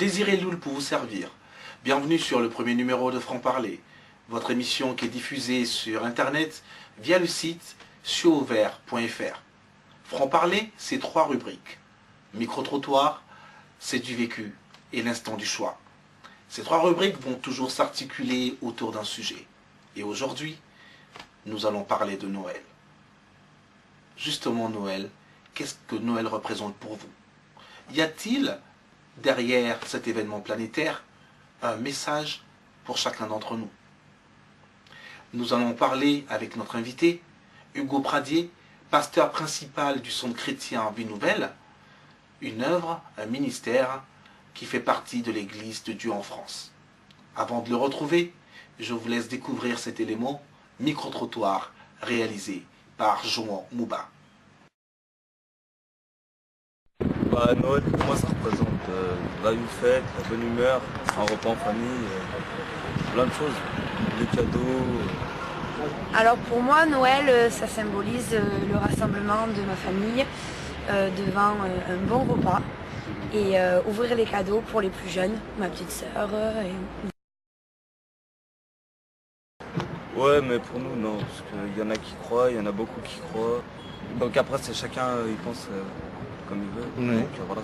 Désiré Loul pour vous servir. Bienvenue sur le premier numéro de Franc Parler, votre émission qui est diffusée sur Internet via le site cieauxouverts.fr. Franc Parler, c'est 3 rubriques. Micro-trottoir, c'est du vécu et l'instant du choix. Ces 3 rubriques vont toujours s'articuler autour d'un sujet. Et aujourd'hui, nous allons parler de Noël. Justement Noël, qu'est-ce que Noël représente pour vous? Y a-t-il, derrière cet événement planétaire, un message pour chacun d'entre nous? Nous allons parler avec notre invité, Hugo Pradier, pasteur principal du Centre chrétien Vie Nouvelle, une œuvre, un ministère qui fait partie de l'Église de Dieu en France. Avant de le retrouver, je vous laisse découvrir cet élément micro-trottoir réalisé par Jouan Mouba. Noël, pour moi, ça représente la fête, la bonne humeur, un repas en famille, plein de choses, des cadeaux. Alors pour moi, Noël, ça symbolise le rassemblement de ma famille devant un bon repas et ouvrir les cadeaux pour les plus jeunes, ma petite sœur. Ouais, mais pour nous, non, parce qu'il y en a qui croient, il y en a beaucoup qui croient. Donc après, c'est chacun, il pense comme il veut. Oui. Donc voilà.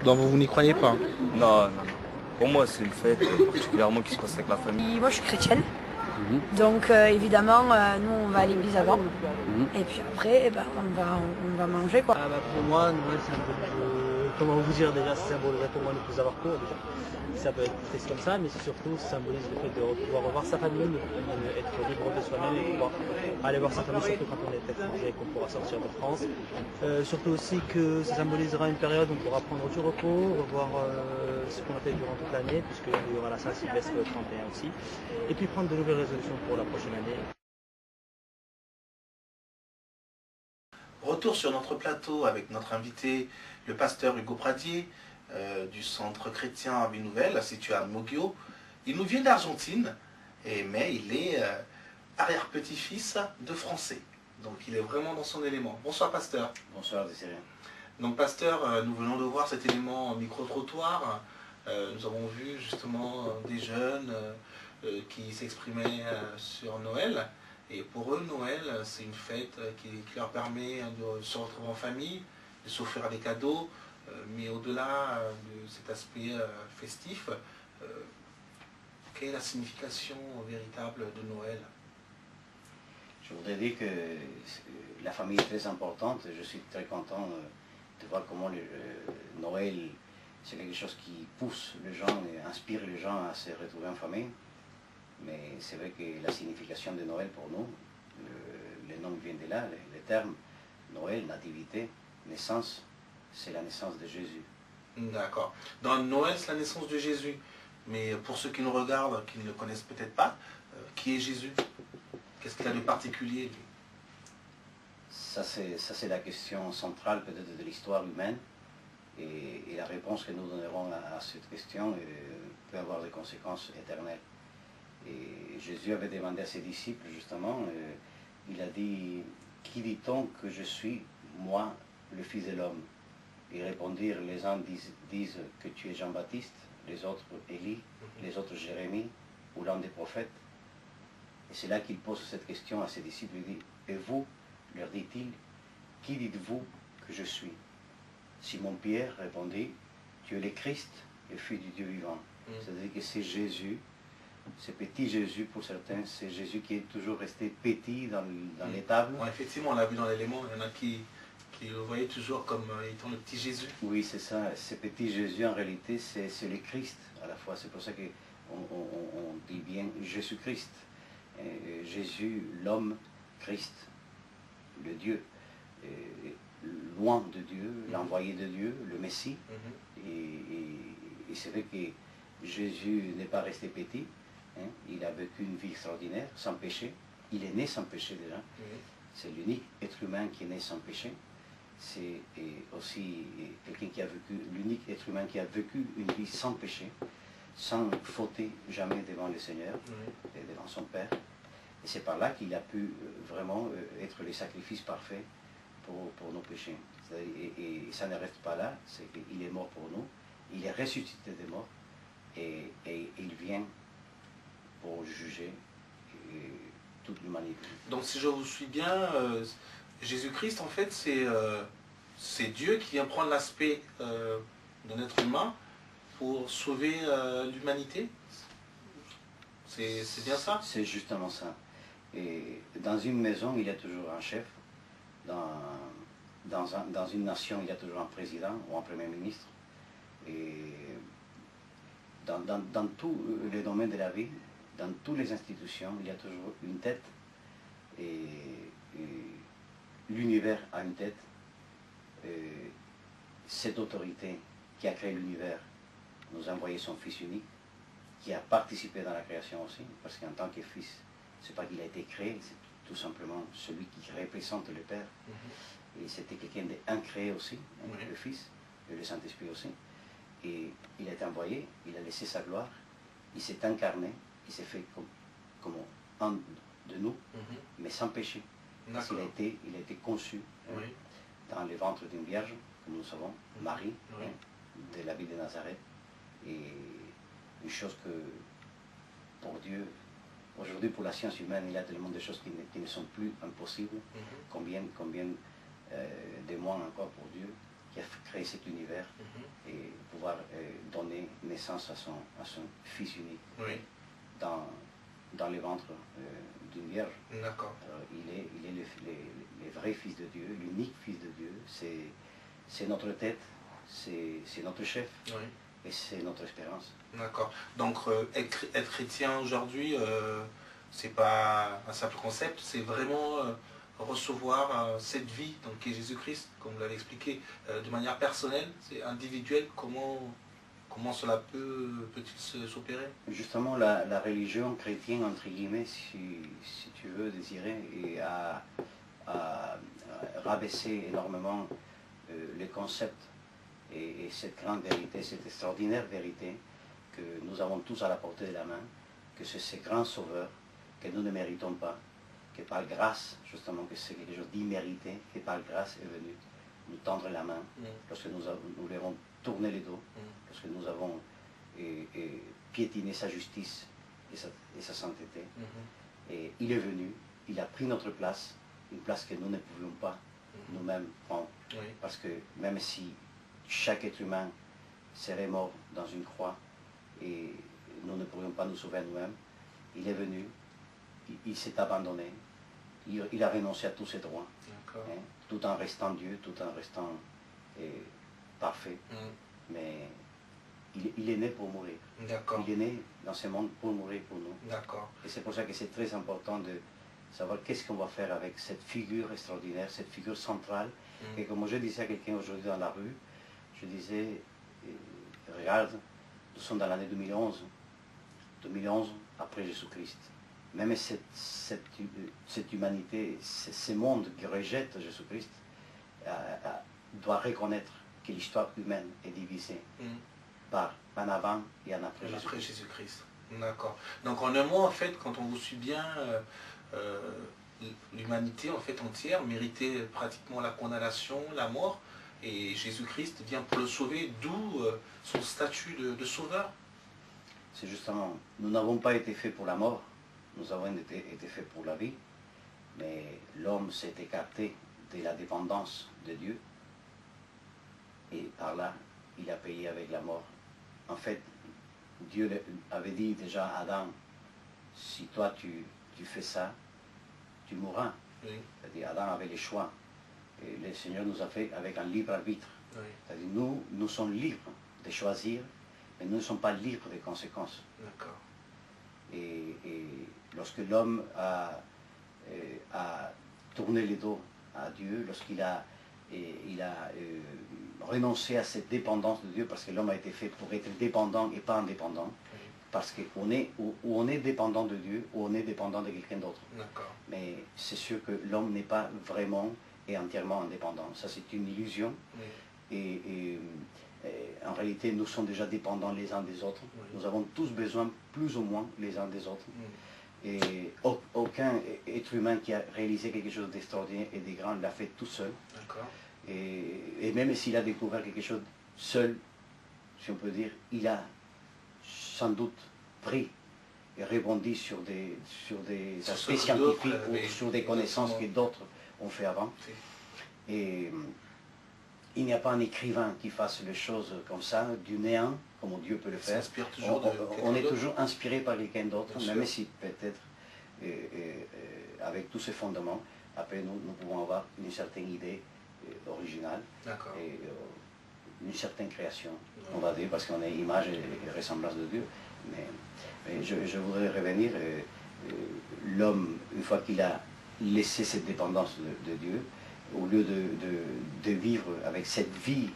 Donc vous n'y croyez pas? Non. Pour moi, c'est une fête particulièrement qui se passe avec la famille. Moi, je suis chrétienne. Donc évidemment, nous on va à l'église avant, et puis après on va manger quoi. Pour moi, Noël symbolise, comment vous dire déjà, ça symboliserait pour moi ne plus avoir cours déjà. Ça peut être triste comme ça, mais surtout ça symbolise le fait de pouvoir revoir sa famille, être libre de soi-même, et pouvoir aller voir sa famille, surtout quand on est étranger et qu'on pourra sortir de France. Surtout aussi que ça symbolisera une période où on pourra prendre du repos, revoir ce qu'on a fait durant toute l'année, puisqu'il y aura la Saint-Sylvestre le 31 aussi, et puis prendre de nouvelles résolutions pour la prochaine année. Retour sur notre plateau avec notre invité, le pasteur Hugo Pradier, du Centre chrétien Vie Nouvelle, situé à Moguio. Il nous vient d'Argentine, mais il est arrière-petit-fils de Français. Donc il est vraiment dans son élément. Bonsoir pasteur. Bonsoir Désiré. Donc pasteur, nous venons de voir cet élément micro-trottoir. Nous avons vu justement des jeunes qui s'exprimaient sur Noël. Et pour eux, Noël, c'est une fête qui leur permet de se retrouver en famille, de s'offrir des cadeaux. Mais au-delà de cet aspect festif, quelle est la signification véritable de Noël? Je voudrais dire que la famille est très importante. Je suis très content de voir comment Noël, c'est quelque chose qui pousse les gens et inspire les gens à se retrouver en famille. Mais c'est vrai que la signification de Noël pour nous, le nom vient de là, le terme Noël, nativité, naissance, c'est la naissance de Jésus. D'accord. Dans Noël, c'est la naissance de Jésus. Mais pour ceux qui nous regardent, qui ne le connaissent peut-être pas, qui est Jésus? Qu'est-ce qu'il a de particulier, lui? Ça, c'est la question centrale peut-être de l'histoire humaine. Et la réponse que nous donnerons à cette question peut avoir des conséquences éternelles. Et Jésus avait demandé à ses disciples, justement, il a dit, « Qui dit-on que je suis, moi, le Fils de l'homme ?» Ils répondirent, les uns disent que tu es Jean-Baptiste, les autres Élie, les autres Jérémie, ou l'un des prophètes. Et c'est là qu'il pose cette question à ses disciples, il dit, « Et vous, leur dit-il, qui dites-vous que je suis ?» Simon-Pierre répondit, « Tu es le Christ, le Fils du Dieu vivant. » C'est-à-dire que c'est Jésus. C'est petit Jésus pour certains, c'est Jésus qui est toujours resté petit dans l'étable. Bon, effectivement, on l'a vu dans l'élément, il y en a qui le voyaient toujours comme étant le petit Jésus. Oui, c'est ça, ce petit Jésus en réalité c'est le Christ à la fois, c'est pour ça qu'on dit bien Jésus-Christ. Jésus, l'homme, Christ, le Dieu, loin de Dieu, l'envoyé de Dieu, le Messie. Et c'est vrai que Jésus n'est pas resté petit. Il a vécu une vie extraordinaire, sans péché. Il est né sans péché déjà. C'est l'unique être humain qui est né sans péché. C'est aussi quelqu'un qui a vécu, l'unique être humain qui a vécu une vie sans péché, sans fauter jamais devant le Seigneur et devant son Père. Et c'est par là qu'il a pu vraiment être le sacrifice parfait pour nos péchés. Et ça ne reste pas là, c'est qu'il est mort pour nous. il est ressuscité des morts et il vient pour juger toute l'humanité. Donc si je vous suis bien, Jésus-Christ en fait c'est Dieu qui vient prendre l'aspect d'un être humain pour sauver l'humanité. C'est bien ça? C'est justement ça. Et dans une maison, il y a toujours un chef. Dans une nation, il y a toujours un président ou un premier ministre. Et dans tous les domaines de la vie, dans toutes les institutions, il y a toujours une tête. Et l'univers a une tête. Et cette autorité qui a créé l'univers nous a envoyé son Fils unique, qui a participé dans la création aussi, parce qu'en tant que Fils, c'est pas qu'il a été créé, c'est tout simplement celui qui représente le Père. Et c'était quelqu'un d'incréé aussi, le Fils, et le Saint-Esprit aussi. Et il a été envoyé, il a laissé sa gloire, il s'est incarné, il s'est fait comme un de nous, mais sans péché. Parce qu'il a été conçu dans le ventre d'une vierge, comme nous savons, Marie, de la ville de Nazareth. Et une chose que, pour Dieu, aujourd'hui pour la science humaine, il y a tellement de choses qui ne sont plus impossibles. Combien de mois encore pour Dieu qui a créé cet univers et pouvoir donner naissance à son Fils unique dans le ventre d'une vierge. D'accord. Il est le vrai Fils de Dieu, l'unique Fils de Dieu. C'est notre tête, c'est notre chef. Et c'est notre espérance. D'accord. Donc être chrétien aujourd'hui, c'est pas un simple concept, c'est vraiment recevoir cette vie donc, qui est Jésus-Christ, comme vous l'avez expliqué, de manière personnelle, c'est individuel. Comment cela peut-il s'opérer? Justement, la religion chrétienne, entre guillemets, si tu veux désirer, a rabaissé énormément les concepts et cette grande vérité, cette extraordinaire vérité que nous avons tous à la portée de la main, que c'est ce grand sauveur que nous ne méritons pas, que par grâce, justement, que c'est quelque chose d'immérité, que par grâce est venu nous tendre la main, lorsque nous lui avons tourné le dos, lorsque nous avons piétiné sa justice et sa sainteté. Et il est venu, il a pris notre place, une place que nous ne pouvions pas nous-mêmes prendre. Parce que même si chaque être humain serait mort dans une croix et nous ne pourrions pas nous sauver nous-mêmes, il est venu, il s'est abandonné, il a renoncé à tous ses droits, tout en restant Dieu, tout en restant parfait. Mais il est né pour mourir. Il est né dans ce monde pour mourir pour nous. Et c'est pour ça que c'est très important de savoir qu'est-ce qu'on va faire avec cette figure extraordinaire, cette figure centrale. Et comme je disais à quelqu'un aujourd'hui dans la rue, je disais, regarde, nous sommes dans l'année 2011, 2011 après Jésus-Christ. Même cette humanité, ce monde qui rejette Jésus-Christ, doit reconnaître que l'histoire humaine est divisée par un avant et un après Jésus-Christ. D'accord. Donc en un mot, en fait, quand on vous suit bien, l'humanité en fait entière méritait pratiquement la condamnation, la mort, et Jésus-Christ vient pour le sauver, d'où son statut de sauveur. C'est justement, nous n'avons pas été faits pour la mort, nous avons été faits pour la vie, mais l'homme s'est écarté de la dépendance de Dieu, et par là, il a payé avec la mort. En fait, Dieu avait dit déjà à Adam, si toi tu fais ça, tu mourras. C'est-à-dire, Adam avait le choix. Et le Seigneur nous a fait avec un libre arbitre. C'est-à-dire, nous sommes libres de choisir, mais nous ne sommes pas libres des conséquences. Et lorsque l'homme a tourné le dos à Dieu, lorsqu'il a renoncé à cette dépendance de Dieu, parce que l'homme a été fait pour être dépendant et pas indépendant, parce qu'on est, ou on est dépendant de Dieu, ou on est dépendant de quelqu'un d'autre. Mais c'est sûr que l'homme n'est pas vraiment et entièrement indépendant. Ça, c'est une illusion. Et en réalité, nous sommes déjà dépendants les uns des autres. Nous avons tous besoin, plus ou moins, les uns des autres. Et aucun être humain qui a réalisé quelque chose d'extraordinaire et de grand l'a fait tout seul. Et même s'il a découvert quelque chose seul, si on peut dire, il a sans doute pris et rebondi sur des aspects scientifiques ou sur des connaissances que d'autres ont fait avant. Et il n'y a pas un écrivain qui fasse les choses comme ça, du néant, comme Dieu peut le faire. On est toujours inspiré par quelqu'un d'autre, même si peut-être avec tous ces fondements, après nous pouvons avoir une certaine idée originale et une certaine création, on va dire, parce qu'on est image et ressemblance de Dieu. Mais je voudrais revenir, l'homme, une fois qu'il a laissé cette dépendance de Dieu, au lieu de vivre avec cette vie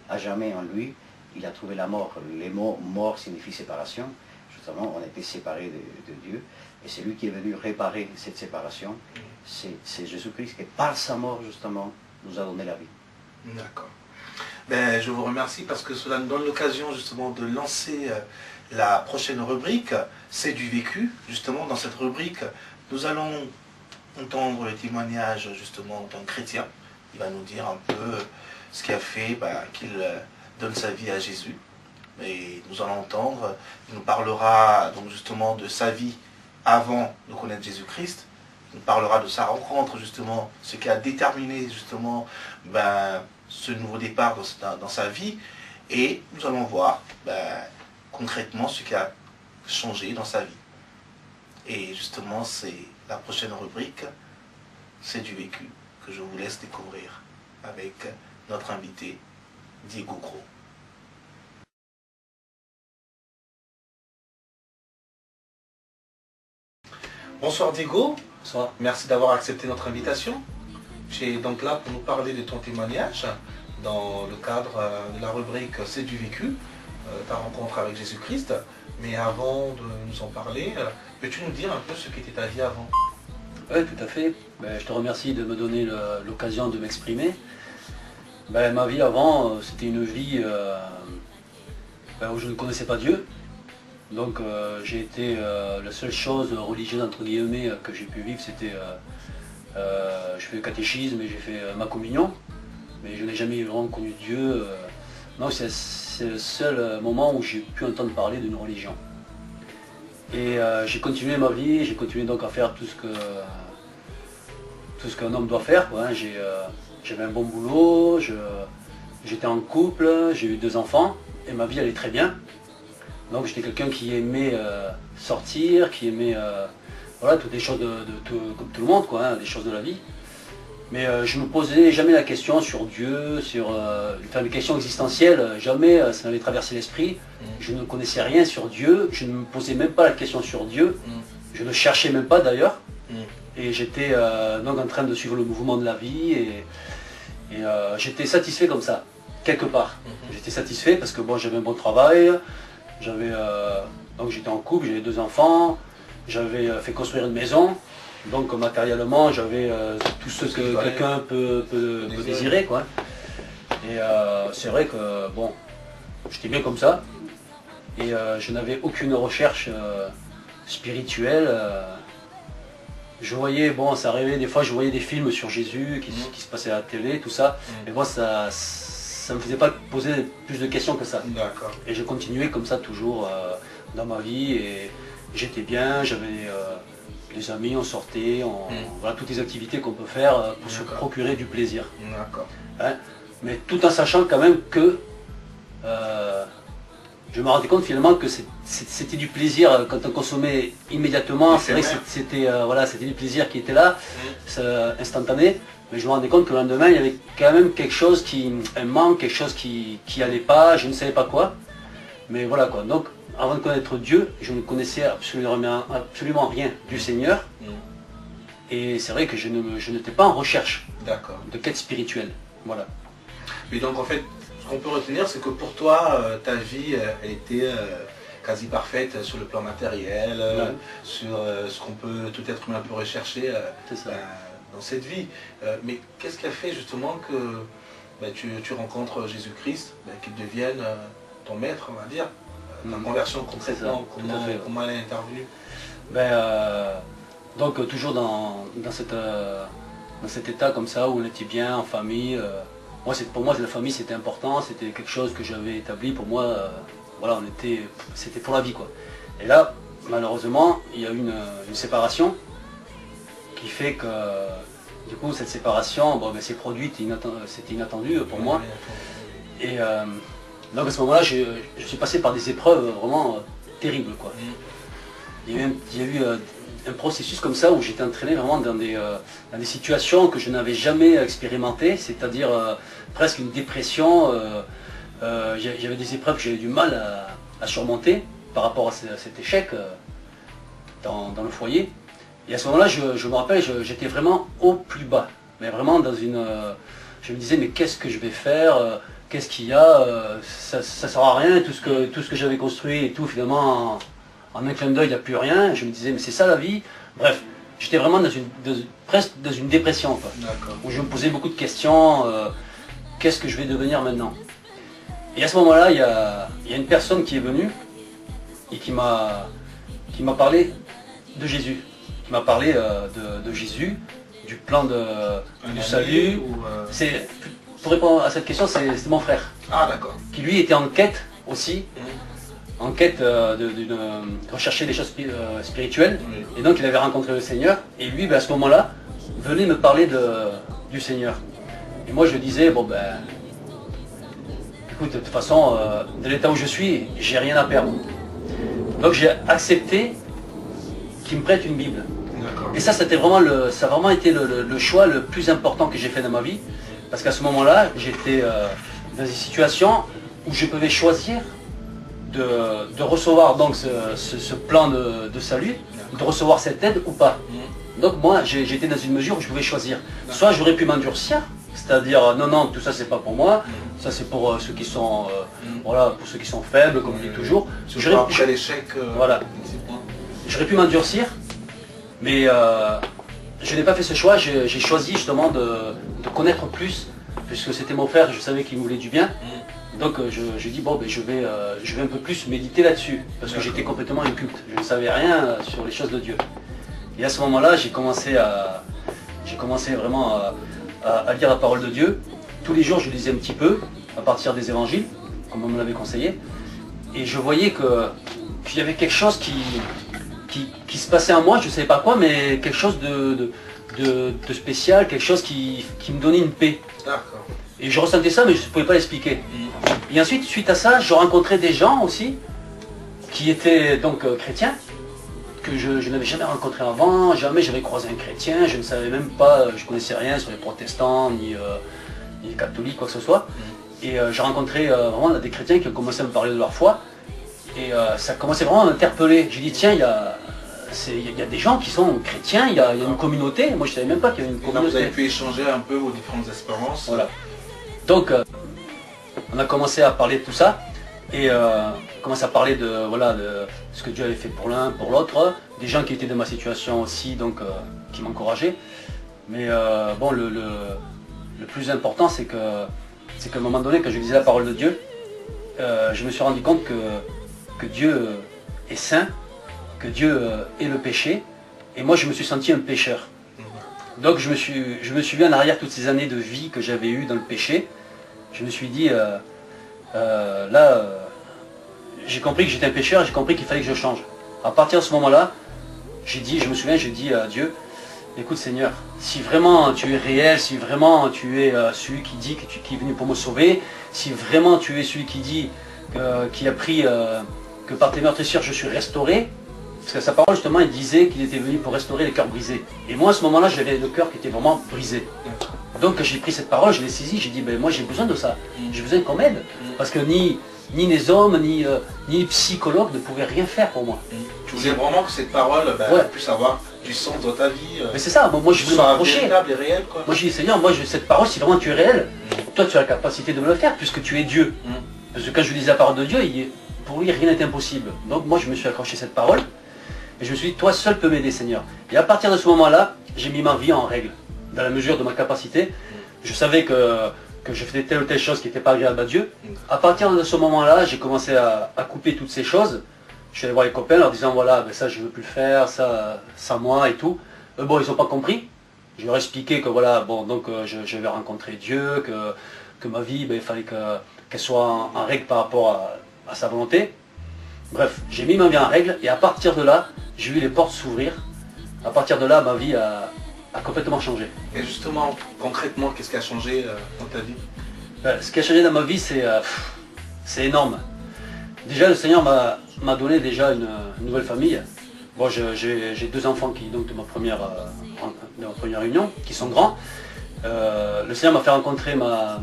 à jamais en lui, il a trouvé la mort. Les mots mort signifient séparation. Justement, on a été séparés de Dieu. Et c'est lui qui est venu réparer cette séparation. C'est Jésus-Christ qui, par sa mort, justement, nous a donné la vie. D'accord. Ben, je vous remercie parce que cela nous donne l'occasion, justement, de lancer la prochaine rubrique. C'est du vécu. Justement, dans cette rubrique, nous allons entendre le témoignage, justement, d'un chrétien. Il va nous dire un peu ce qui a fait qu'il donne sa vie à Jésus. Et nous allons entendre, il nous parlera donc justement de sa vie avant de connaître Jésus-Christ. Il nous parlera de sa rencontre, justement, ce qui a déterminé justement ce nouveau départ dans sa vie. Et nous allons voir concrètement ce qui a changé dans sa vie. Et justement, c'est la prochaine rubrique, c'est du vécu, que je vous laisse découvrir avec notre invité, Diego Gros. Bonsoir Diego. Bonsoir. Merci d'avoir accepté notre invitation. Tu es donc là pour nous parler de ton témoignage dans le cadre de la rubrique C'est du vécu, ta rencontre avec Jésus-Christ. Mais avant de nous en parler, peux-tu nous dire un peu ce qu'était ta vie avant? Oui, tout à fait. Je te remercie de me donner l'occasion de m'exprimer. Ma vie avant, c'était une vie où je ne connaissais pas Dieu. Donc j'ai été, la seule chose religieuse entre guillemets que j'ai pu vivre, c'était, je fais le catéchisme et j'ai fait ma communion, mais je n'ai jamais vraiment connu Dieu. Non, c'est le seul moment où j'ai pu entendre parler d'une religion. Et j'ai continué ma vie, j'ai continué donc à faire tout ce qu'un homme doit faire, quoi, hein. J'avais un bon boulot, j'étais en couple, j'ai eu 2 enfants, et ma vie allait très bien. Donc j'étais quelqu'un qui aimait sortir, qui aimait voilà, toutes les choses comme tout le monde, quoi, hein, des choses de la vie. Mais je ne me posais jamais la question sur Dieu, sur des questions existentielles, jamais ça m'avait traversé l'esprit. Je ne connaissais rien sur Dieu, je ne me posais même pas la question sur Dieu, je ne cherchais même pas d'ailleurs. Et j'étais donc en train de suivre le mouvement de la vie et j'étais satisfait comme ça, quelque part. J'étais satisfait parce que bon, j'avais un bon travail, donc j'étais en couple, j'avais 2 enfants, j'avais fait construire une maison, donc matériellement j'avais tout ce que quelqu'un peut désirer, quoi. Et c'est vrai que bon, j'étais bien comme ça et je n'avais aucune recherche spirituelle. Je voyais, bon, ça arrivait des fois, je voyais des films sur Jésus qui se passaient à la télé, tout ça, et moi ça me faisait pas poser plus de questions que ça. D'accord. Et je continuais comme ça toujours dans ma vie et j'étais bien, j'avais des amis, on sortait, voilà toutes les activités qu'on peut faire pour se procurer du plaisir. D'accord. Hein, mais tout en sachant quand même que je me rendais compte finalement que c'était du plaisir quand on consommait immédiatement. C'est vrai que c'était voilà, c'était du plaisir qui était là, instantané. Mais je me rendais compte que le lendemain, il y avait quand même quelque chose un manque, quelque chose qui allait pas, je ne savais pas quoi. Mais voilà quoi. Donc, avant de connaître Dieu, je ne connaissais absolument rien du Seigneur. Et c'est vrai que je n'étais pas en recherche de quête spirituelle. Voilà. Et donc en fait, ce qu'on peut retenir, c'est que pour toi, ta vie, elle était quasi parfaite sur le plan matériel, sur ce qu'on peut, tout être humain peut rechercher dans cette vie. Mais qu'est-ce qui a fait justement que tu rencontres Jésus-Christ, qu'il devienne ton maître, on va dire, ta conversion concrètement, comment elle est intervenue? Donc toujours dans cet état comme ça où on était bien en famille, Pour moi, la famille, c'était important, c'était quelque chose que j'avais établi. Pour moi, voilà, c'était pour la vie, quoi. Et là, malheureusement, il y a eu une séparation qui fait que, du coup, cette séparation, bon, ben, s'est produite, c'était inattendu pour moi. Et donc à ce moment-là, je suis passé par des épreuves vraiment terribles, quoi. Il y a eu un processus comme ça où j'étais entraîné vraiment dans des situations que je n'avais jamais expérimentées, c'est-à-dire presque une dépression. J'avais des épreuves que j'avais du mal à surmonter par rapport à cet échec dans le foyer. Et à ce moment-là, je me rappelle, j'étais vraiment au plus bas. Mais vraiment dans une... je me disais, mais qu'est-ce que je vais faire? Qu'est-ce qu'il y a? Ça ne sert à rien, tout ce que j'avais construit et tout, finalement, en un clin d'œil, il n'y a plus rien. Je me disais, mais c'est ça la vie? Bref, j'étais vraiment presque dans une dépression, quoi, où je me posais beaucoup de questions. Qu'est-ce que je vais devenir maintenant? Et à ce moment-là, il y a une personne qui est venue et qui m'a parlé de Jésus. Qui m'a parlé de Jésus, du plan du salut. Pour répondre à cette question, c'était mon frère. Ah, d'accord. Qui lui était en quête aussi, en quête de rechercher des choses spirituelles. Oui. Et donc il avait rencontré le Seigneur. Et lui, ben, à ce moment-là, venait me parler du Seigneur. Et moi je disais, bon ben, écoute, de toute façon, de l'état où je suis, j'ai rien à perdre. Donc j'ai accepté qu'il me prête une Bible. Et ça, ça a vraiment été le choix le plus important que j'ai fait dans ma vie. Parce qu'à ce moment-là, j'étais dans une situation où je pouvais choisir de recevoir donc ce plan de salut, de recevoir cette aide ou pas. Donc moi, j'étais dans une mesure où je pouvais choisir. Soit j'aurais pu m'endurcir, c'est-à-dire non, non, tout ça c'est pas pour moi, ça c'est pour ceux qui sont voilà, pour ceux qui sont faibles, comme je dis toujours. Après l'échec, voilà. J'aurais pu m'endurcir, mais je n'ai pas fait ce choix. J'ai choisi justement de connaître plus, puisque c'était mon frère, je savais qu'il me voulait du bien. Donc je dis bon, ben, je vais un peu plus méditer là-dessus, parce que j'étais complètement inculte, je ne savais rien sur les choses de Dieu. Et à ce moment-là, j'ai commencé vraiment à lire la parole de Dieu. Tous les jours, je lisais un petit peu, à partir des évangiles, comme on me l'avait conseillé. Et je voyais qu'il y avait quelque chose qui se passait en moi, je ne savais pas quoi, mais quelque chose de spécial, quelque chose qui me donnait une paix. D'accord. Et je ressentais ça, mais je ne pouvais pas l'expliquer. Et ensuite, suite à ça, je rencontrais des gens aussi, qui étaient donc chrétiens, que je n'avais jamais rencontré avant, jamais j'avais croisé un chrétien, je ne savais même pas, je ne connaissais rien sur les protestants, ni les catholiques, quoi que ce soit. Et j'ai rencontré vraiment des chrétiens qui ont commencé à me parler de leur foi, et ça commençait vraiment à m'interpeller. J'ai dit, tiens, il y a des gens qui sont chrétiens, il y a une communauté, moi je ne savais même pas qu'il y avait une Et là, communauté. vous avez pu échanger un peu vos différentes expériences. Voilà. Donc, on a commencé à parler de tout ça, et on commence à parler de ce que Dieu avait fait pour l'un, pour l'autre, des gens qui étaient dans ma situation aussi, donc qui m'encourageaient. Mais bon, le plus important, c'est qu'à un moment donné, quand je lisais la parole de Dieu, je me suis rendu compte que Dieu est saint, que Dieu est le péché, et moi je me suis senti un pécheur. Donc je me suis vu en arrière toutes ces années de vie que j'avais eues dans le péché. Je me suis dit, j'ai compris que j'étais un pécheur, j'ai compris qu'il fallait que je change. À partir de ce moment-là, j'ai dit à Dieu, écoute Seigneur, si vraiment tu es réel, si vraiment tu es celui qui dit qui est venu pour me sauver, si vraiment tu es celui qui dit, qui a pris, que par tes meurtrissures je suis restauré, parce que sa parole justement il disait qu'il était venu pour restaurer les cœurs brisés. Et moi à ce moment-là j'avais le cœur qui était vraiment brisé. Donc j'ai pris cette parole, je l'ai saisie, j'ai dit ben moi j'ai besoin de ça, j'ai besoin qu'on m'aide. Parce que ni les hommes, ni les psychologues ne pouvaient rien faire pour moi. Tu voulais vraiment que cette parole puisse avoir du sens dans ta vie. Mais c'est ça, moi je voulais m'approcher. Véritable et réel, quoi. Moi j'ai dit Seigneur, cette parole si vraiment tu es réel, toi tu as la capacité de me le faire puisque tu es Dieu. Parce que quand je lisais la parole de Dieu, pour lui rien n'est impossible. Donc moi je me suis accroché à cette parole. Et je me suis dit, toi seul peux m'aider Seigneur. Et à partir de ce moment-là, j'ai mis ma vie en règle, dans la mesure de ma capacité. Je savais que je faisais telle ou telle chose qui n'était pas agréable à Dieu. À partir de ce moment-là, j'ai commencé à couper toutes ces choses. Je suis allé voir les copains en leur disant, voilà, ben ça je ne veux plus le faire, ça moi et tout. Bon, ils n'ont pas compris. Je leur ai expliqué que voilà, bon, donc j'avais rencontré Dieu, que ma vie, il fallait qu'elle soit en règle par rapport à sa volonté. Bref, j'ai mis ma vie en règle et à partir de là, j'ai vu les portes s'ouvrir. À partir de là, ma vie a complètement changé. Et justement, concrètement, qu'est-ce qui a changé dans ta vie? Ce qui a changé dans ma vie, c'est énorme. Déjà, le Seigneur m'a donné déjà une nouvelle famille. Bon, j'ai 2 enfants donc de ma première union, qui sont grands. Le Seigneur m'a fait rencontrer ma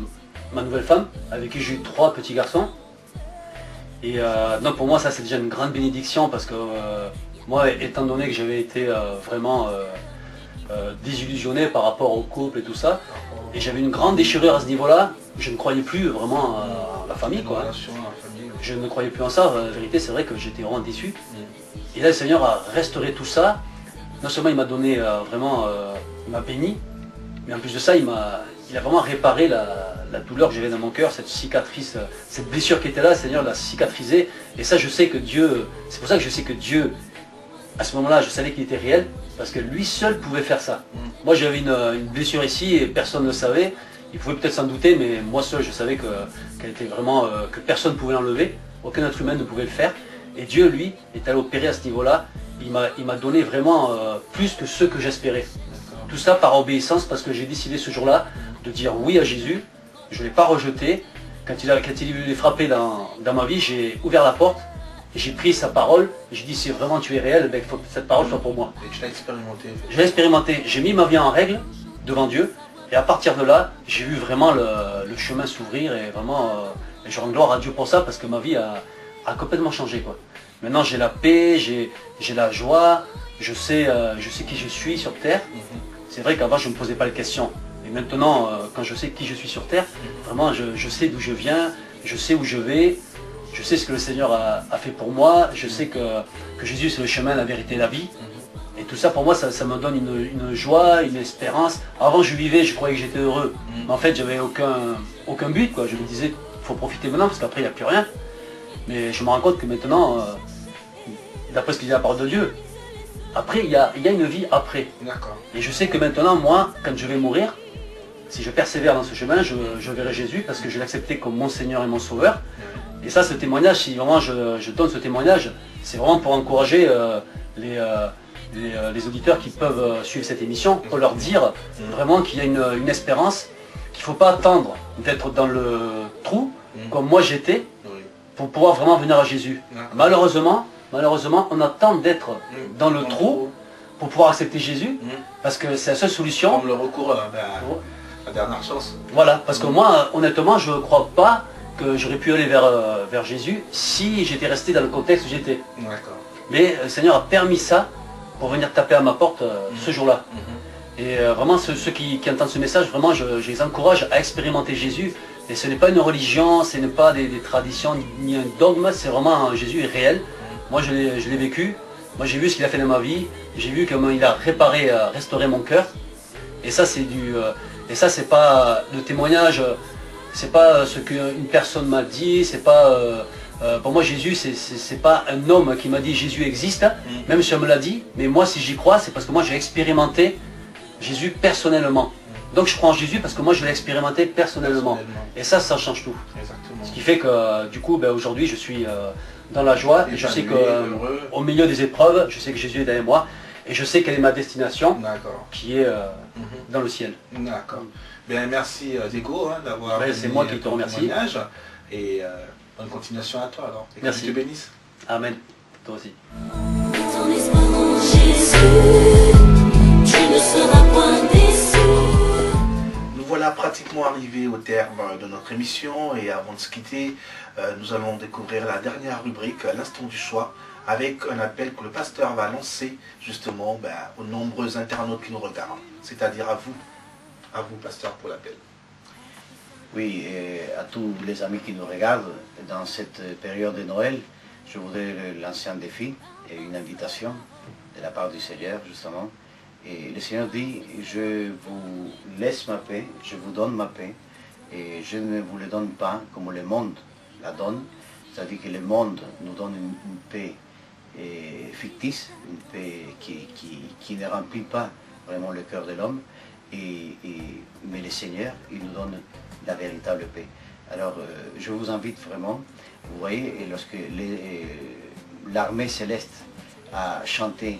nouvelle femme, avec qui j'ai eu 3 petits garçons. Et donc pour moi, ça c'est déjà une grande bénédiction parce que moi, étant donné que j'avais été vraiment désillusionné par rapport au couple et tout ça, et j'avais une grande déchirure à ce niveau-là, je ne croyais plus vraiment à la famille, quoi. Je ne croyais plus en ça. La vérité, c'est vrai que j'étais vraiment déçu. Et là, le Seigneur a restauré tout ça. Non seulement il m'a donné il m'a béni, mais en plus de ça, il a vraiment réparé la douleur que j'avais dans mon cœur, cette cicatrice, cette blessure qui était là, le Seigneur l'a cicatrisée. Et ça, je sais que Dieu, c'est pour ça que je sais que Dieu, à ce moment-là, je savais qu'il était réel, parce que lui seul pouvait faire ça. Moi, j'avais une blessure ici et personne ne le savait. Il pouvait peut-être s'en douter, mais moi seul, je savais qu'elle était vraiment, que personne ne pouvait l'enlever, aucun être humain ne pouvait le faire. Et Dieu, lui, est allé opérer à ce niveau-là. Il m'a donné vraiment plus que ce que j'espérais. Tout ça par obéissance, parce que j'ai décidé ce jour-là de dire oui à Jésus. Je ne l'ai pas rejeté. Quand il est venu les frapper dans ma vie, j'ai ouvert la porte et j'ai pris sa parole. J'ai dit, si vraiment tu es réel, il faut que cette parole soit pour moi. Et tu l'as expérimenté. Je l'ai expérimenté. J'ai mis ma vie en règle devant Dieu. Et à partir de là, j'ai vu vraiment le chemin s'ouvrir. Et vraiment, je rends gloire à Dieu pour ça, parce que ma vie a complètement changé, quoi. Maintenant, j'ai la paix, j'ai la joie. Je sais qui je suis sur terre. C'est vrai qu'avant, je ne me posais pas les questions. Et maintenant, quand je sais qui je suis sur terre, vraiment, je sais d'où je viens, je sais où je vais, je sais ce que le Seigneur a fait pour moi, je sais que Jésus, c'est le chemin, la vérité et la vie. Et tout ça, pour moi, ça me donne une joie, une espérance. Avant, je vivais, je croyais que j'étais heureux. Mais en fait, j'avais aucun but, quoi. Je me disais, il faut profiter maintenant, parce qu'après, il n'y a plus rien. Mais je me rends compte que maintenant, d'après ce qu'il dit la parole de Dieu, après, il y a une vie après. Et je sais que maintenant, moi, quand je vais mourir, si je persévère dans ce chemin, je verrai Jésus, parce que je l'ai accepté comme mon Seigneur et mon Sauveur. Et ça, ce témoignage, si vraiment je donne ce témoignage, c'est vraiment pour encourager les auditeurs qui peuvent suivre cette émission, pour leur dire vraiment qu'il y a une espérance, qu'il ne faut pas attendre d'être dans le trou, comme moi j'étais, pour pouvoir vraiment venir à Jésus. Malheureusement, on attend d'être dans le trou pour pouvoir accepter Jésus, parce que c'est la seule solution. Comme le recours à la dernière chance. Voilà, parce que moi, honnêtement, je ne crois pas que j'aurais pu aller vers Jésus si j'étais resté dans le contexte où j'étais. Mais le Seigneur a permis ça pour venir taper à ma porte ce jour-là. Et vraiment, ceux qui entendent ce message, vraiment, je les encourage à expérimenter Jésus. Et ce n'est pas une religion, ce n'est pas des traditions, ni un dogme, c'est vraiment Jésus est réel. Moi, je l'ai vécu. Moi, j'ai vu ce qu'il a fait dans ma vie. J'ai vu comment il a restauré mon cœur. Et ça, c'est pas le témoignage, c'est pas ce qu'une personne m'a dit, c'est pas... pour moi, Jésus, c'est pas un homme qui m'a dit Jésus existe, même si on me l'a dit, mais moi, si j'y crois, c'est parce que moi, j'ai expérimenté Jésus personnellement. Donc, je crois en Jésus parce que moi, je l'ai expérimenté personnellement. Et ça change tout. Exactement. Ce qui fait que, du coup, aujourd'hui, je suis dans la joie, et je sais qu'au milieu des épreuves, je sais que Jésus est derrière moi, et je sais quelle est ma destination, qui est dans le ciel. D'accord. Bien, merci Diego d'avoir... C'est moi qui te remercie. Et bonne continuation à toi alors. Et merci. Que Dieu te bénisse. Amen. Toi aussi. Ton espoir en Jésus, tu ne seras point déçu. Nous voilà pratiquement arrivés au terme de notre émission, et avant de se quitter, nous allons découvrir la dernière rubrique, l'instant du choix, avec un appel que le pasteur va lancer justement aux nombreux internautes qui nous regardent, c'est-à-dire à vous pasteur, pour l'appel. Oui, et à tous les amis qui nous regardent, dans cette période de Noël, je voudrais lancer un défi et une invitation de la part du Seigneur, justement. Et le Seigneur dit, je vous laisse ma paix, je vous donne ma paix, et je ne vous le donne pas comme le monde la donne. C'est-à-dire que le monde nous donne une paix fictice, une paix qui ne remplit pas vraiment le cœur de l'homme, mais le Seigneur, il nous donne la véritable paix. Alors je vous invite vraiment, vous voyez, et lorsque l'armée céleste a chanté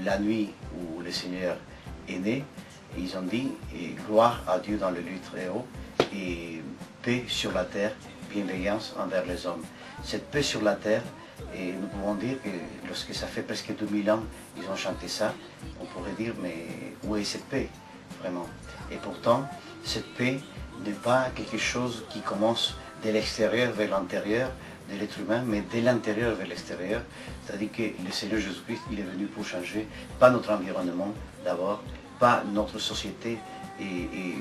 la nuit où le Seigneur est né, ils ont dit gloire à Dieu dans le lieu très haut et paix sur la terre, bienveillance envers les hommes. Cette paix sur la terre, et nous pouvons dire que lorsque ça fait presque 2000 ans ils ont chanté ça, on pourrait dire mais où est cette paix vraiment? Et pourtant cette paix n'est pas quelque chose qui commence de l'extérieur vers l'intérieur de l'être humain, mais de l'intérieur vers l'extérieur. C'est-à-dire que le Seigneur Jésus-Christ, il est venu pour changer, pas notre environnement d'abord, pas notre société et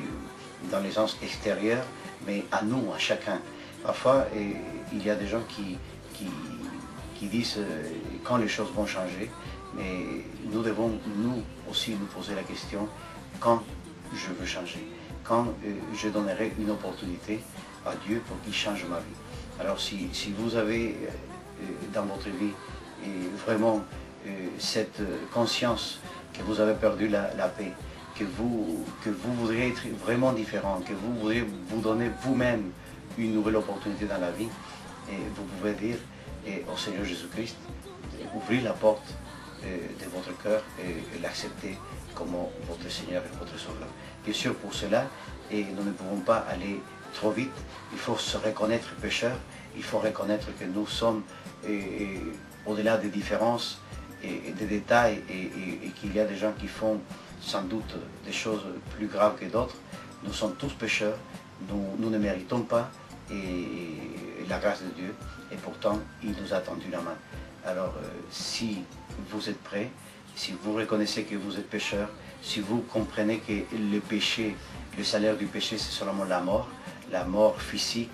dans les sens extérieurs, mais à nous, à chacun. Parfois, il y a des gens qui disent quand les choses vont changer, mais nous devons, nous aussi, nous poser la question, quand je veux changer, quand je donnerai une opportunité à Dieu pour qu'il change ma vie. Alors si vous avez dans votre vie vraiment cette conscience que vous avez perdu la paix, que vous voudriez être vraiment différent, que vous voudriez vous donner vous-même une nouvelle opportunité dans la vie, et vous pouvez dire au Seigneur Jésus-Christ, ouvrir la porte de votre cœur et l'accepter comme votre Seigneur et votre Sauveur. Bien sûr, pour cela, et nous ne pouvons pas aller trop vite, il faut se reconnaître pécheur, il faut reconnaître que nous sommes au-delà des différences et des détails et qu'il y a des gens qui font sans doute des choses plus graves que d'autres. Nous sommes tous pécheurs, nous ne méritons pas la grâce de Dieu et pourtant il nous a tendu la main. Alors si vous êtes prêts, si vous reconnaissez que vous êtes pécheur, si vous comprenez que le péché, le salaire du péché c'est seulement la mort physique,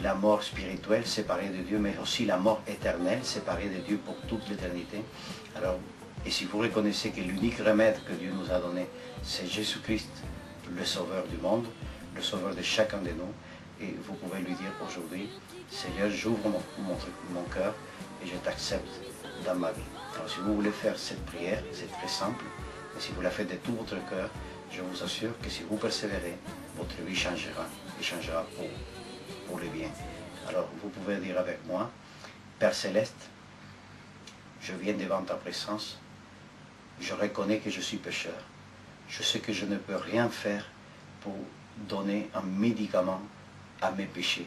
la mort spirituelle séparée de Dieu, mais aussi la mort éternelle séparée de Dieu pour toute l'éternité. Alors, et si vous reconnaissez que l'unique remède que Dieu nous a donné, c'est Jésus-Christ, le Sauveur du monde, le Sauveur de chacun de nous, et vous pouvez lui dire aujourd'hui, Seigneur, j'ouvre mon cœur et je t'accepte dans ma vie. Alors si vous voulez faire cette prière, c'est très simple, mais si vous la faites de tout votre cœur, je vous assure que si vous persévérez, votre vie changera, et changera pour le bien. Alors vous pouvez dire avec moi, Père Céleste, je viens devant ta présence, je reconnais que je suis pécheur, je sais que je ne peux rien faire pour donner un médicament à mes péchés.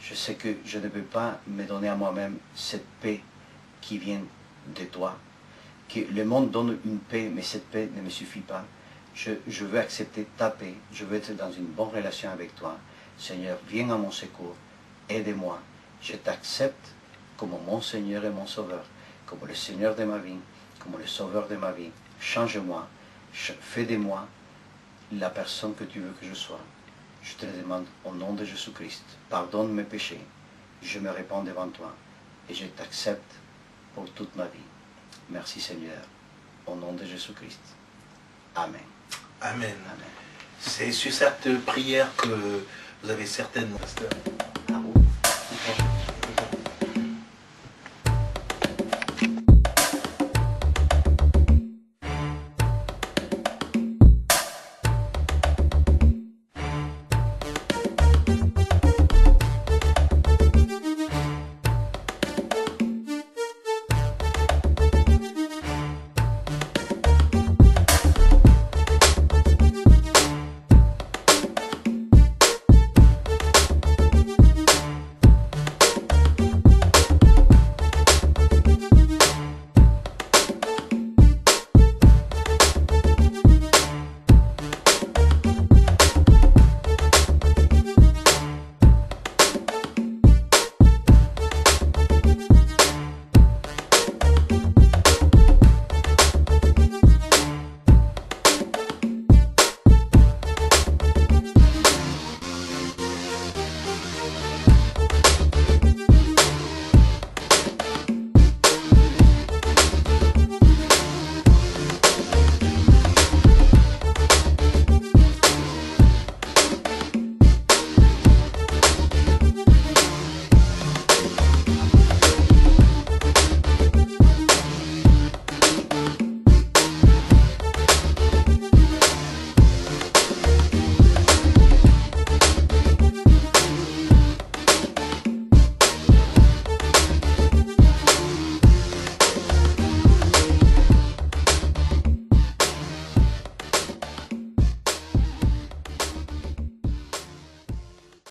Je sais que je ne peux pas me donner à moi-même cette paix qui vient de toi, que le monde donne une paix, mais cette paix ne me suffit pas. Je veux accepter ta paix, je veux être dans une bonne relation avec toi. Seigneur, viens à mon secours, aide-moi. Je t'accepte comme mon Seigneur et mon Sauveur, comme le Seigneur de ma vie, comme le Sauveur de ma vie. Change-moi, fais de moi la personne que tu veux que je sois. Je te le demande au nom de Jésus-Christ. Pardonne mes péchés, je me répands devant toi et je t'accepte pour toute ma vie. Merci Seigneur, au nom de Jésus-Christ. Amen. Amen. Amen. C'est sur cette prière que vous avez certainement...